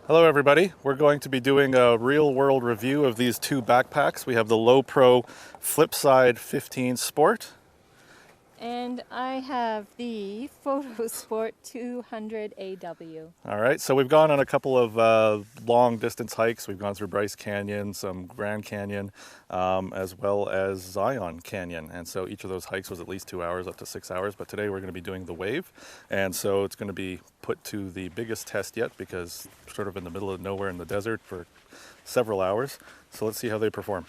Hello everybody, we're going to be doing a real-world review of these two backpacks. We have the Lowepro Flipside 15 Sport. And I have the PhotoSport 200 AW. Alright, so we've gone on a couple of long distance hikes. We've gone through Bryce Canyon, some Grand Canyon, as well as Zion Canyon. And so each of those hikes was at least 2 hours, up to 6 hours. But today we're going to be doing the wave. And so it's going to be put to the biggest test yet because sort of in the middle of nowhere in the desert for several hours. So let's see how they perform.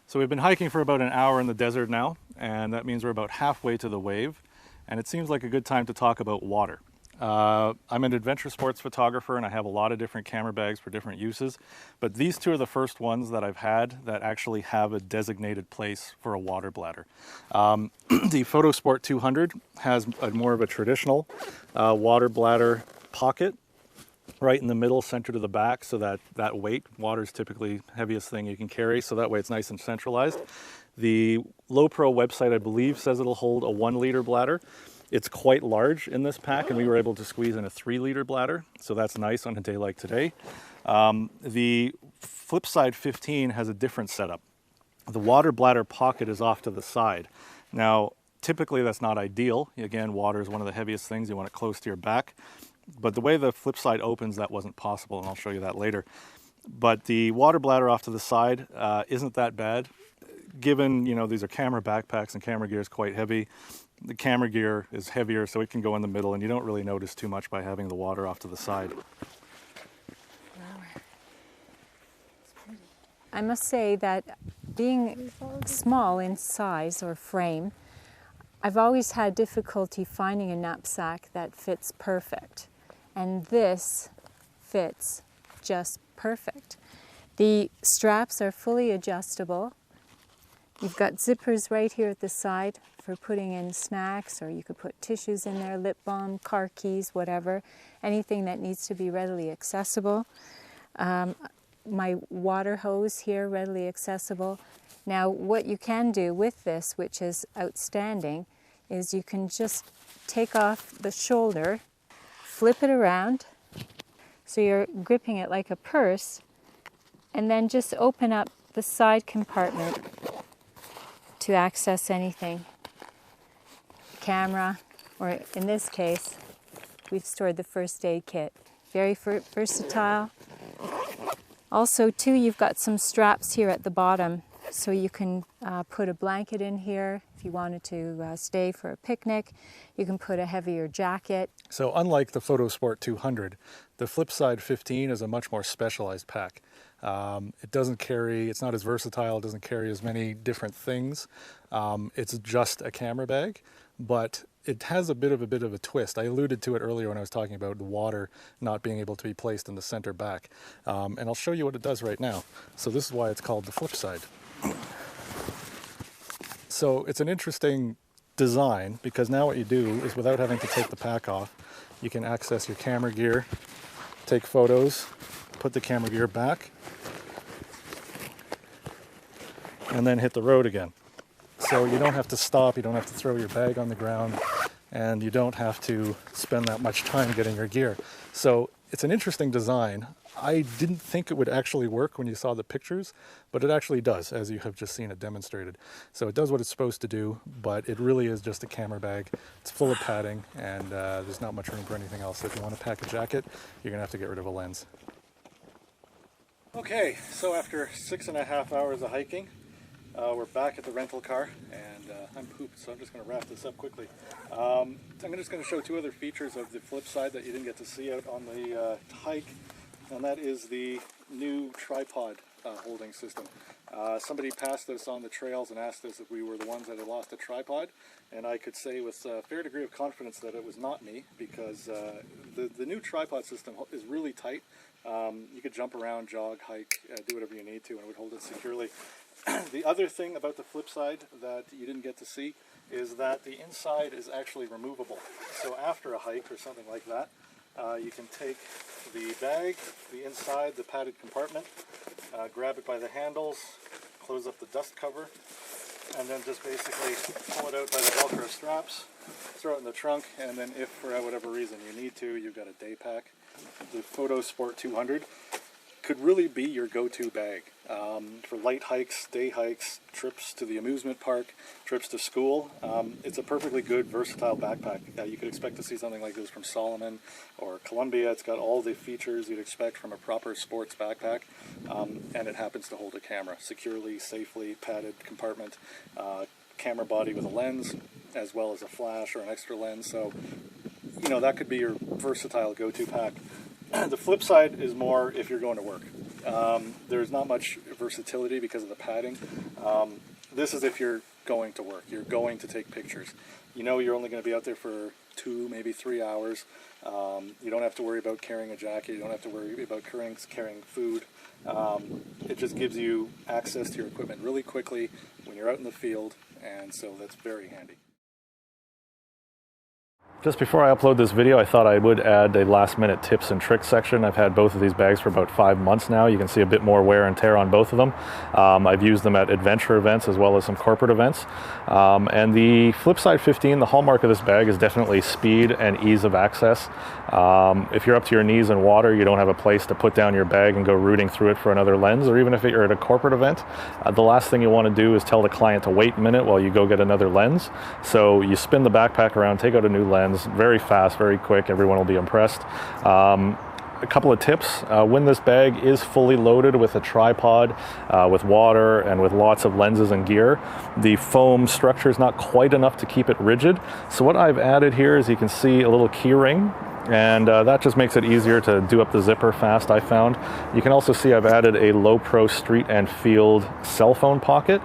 So we've been hiking for about an hour in the desert now, and that means we're about halfway to the wave, and it seems like a good time to talk about water. I'm an adventure sports photographer and I have a lot of different camera bags for different uses, but these two are the first ones that I've had that actually have a designated place for a water bladder. The PhotoSport 200 has more of a traditional water bladder pocket right in the middle, center to the back, so that weight, water is typically the heaviest thing you can carry, so that way it's nice and centralized. The Lowepro website, I believe, says it'll hold a 1 liter bladder. It's quite large in this pack, and we were able to squeeze in a 3 liter bladder, so that's nice on a day like today. The Flipside 15 has a different setup. The water bladder pocket is off to the side. Now, typically that's not ideal. Again, water is one of the heaviest things. You want it close to your back. But the way the Flipside opens, that wasn't possible, and I'll show you that later. But the water bladder off to the side isn't that bad. Given, these are camera backpacks and camera gear is quite heavy. The camera gear is heavier, so it can go in the middle, and you don't really notice too much by having the water off to the side. I must say that being small in size or frame, I've always had difficulty finding a knapsack that fits perfect. And this fits just perfect. The straps are fully adjustable. You've got zippers right here at the side for putting in snacks, or you could put tissues in there, lip balm, car keys, whatever, anything that needs to be readily accessible. My water hose here, readily accessible. Now, what you can do with this, which is outstanding, is you can just take off the shoulder, flip it around, so you're gripping it like a purse, and then just open up the side compartment to access anything. Camera, or in this case, we've stored the first aid kit. Very versatile. Also, too, you've got some straps here at the bottom, so you can put a blanket in here if you wanted to stay for a picnic. You can put a heavier jacket. So unlike the PhotoSport 200, the Flipside 15 is a much more specialized pack. It doesn't carry, it's not as versatile, it doesn't carry as many different things. It's just a camera bag, but it has a bit of a twist. I alluded to it earlier when I was talking about the water not being able to be placed in the center back. And I'll show you what it does right now. So this is why it's called the Flipside. So it's an interesting design because now what you do is, without having to take the pack off, you can access your camera gear, take photos, put the camera gear back, and then hit the road again. So you don't have to stop, you don't have to throw your bag on the ground, and you don't have to spend that much time getting your gear. So it's an interesting design. I didn't think it would actually work when you saw the pictures, but it actually does, as you have just seen it demonstrated. So it does what it's supposed to do, but it really is just a camera bag. It's full of padding, and there's not much room for anything else. So if you want to pack a jacket, you're going to have to get rid of a lens. Okay, so after 6.5 hours of hiking, we're back at the rental car, and I'm pooped, so I'm just going to wrap this up quickly. I'm just going to show two other features of the Flipside that you didn't get to see out on the hike, and that is the new tripod holding system. Somebody passed us on the trails and asked us if we were the ones that had lost a tripod, and I could say with a fair degree of confidence that it was not me, because the new tripod system is really tight. You could jump around, jog, hike, do whatever you need to, and it would hold it securely. The other thing about the Flipside that you didn't get to see is that the inside is actually removable. So after a hike or something like that, you can take the bag, the inside, the padded compartment, grab it by the handles, close up the dust cover, and then just basically pull it out by the Velcro straps, throw it in the trunk, and then if for whatever reason you need to, you've got a day pack. The PhotoSport 200 could really be your go-to bag for light hikes, day hikes, trips to the amusement park, trips to school. It's a perfectly good, versatile backpack. You could expect to see something like this from Salomon or Columbia. It's got all the features you'd expect from a proper sports backpack, and it happens to hold a camera securely, safely, padded compartment, camera body with a lens, as well as a flash or an extra lens. So, you know, that could be your versatile go-to pack. The flip side is more if you're going to work. There's not much versatility because of the padding. This is if you're going to work. You're going to take pictures. You know you're only going to be out there for 2, maybe 3 hours. You don't have to worry about carrying a jacket. You don't have to worry about carrying food. It just gives you access to your equipment really quickly when you're out in the field, and so that's very handy. Just before I upload this video, I thought I would add a last-minute tips and tricks section. I've had both of these bags for about 5 months now. You can see a bit more wear and tear on both of them. I've used them at adventure events as well as some corporate events. And the Flipside 15, the hallmark of this bag is definitely speed and ease of access. If you're up to your knees in water, you don't have a place to put down your bag and go rooting through it for another lens, or even if you're at a corporate event, the last thing you want to do is tell the client to wait a minute while you go get another lens. So you spin the backpack around, take out a new lens, very fast, very quick. Everyone will be impressed. A couple of tips. When this bag is fully loaded with a tripod, with water, and with lots of lenses and gear, the foam structure is not quite enough to keep it rigid. So what I've added here is you can see a little key ring, and that just makes it easier to do up the zipper fast, I found. You can also see I've added a Lowepro street and field cell phone pocket.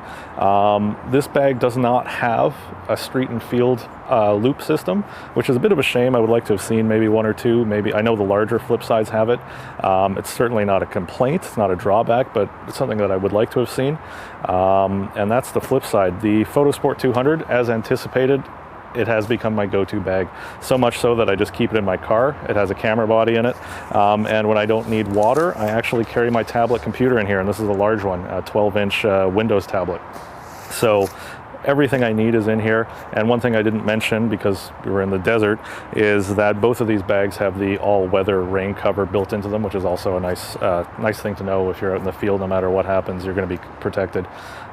This bag does not have a street and field loop system, which is a bit of a shame. I would like to have seen maybe 1 or 2. Maybe I know the larger Flipsides have it. It's certainly not a complaint, it's not a drawback, but it's something that I would like to have seen. And that's the Flipside. The PhotoSport 200, as anticipated, it has become my go-to bag, so much so that I just keep it in my car. It has a camera body in it, and when I don't need water, I actually carry my tablet computer in here, and this is a large one, a 12-inch Windows tablet. So everything I need is in here. And one thing I didn't mention, because we were in the desert, is that both of these bags have the all-weather rain cover built into them, which is also a nice thing to know. If you're out in the field, no matter what happens, you're going to be protected.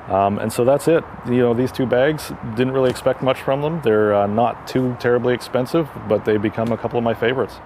And so that's it. You know, these 2 bags, didn't really expect much from them. They're not too terribly expensive, but they become a couple of my favorites.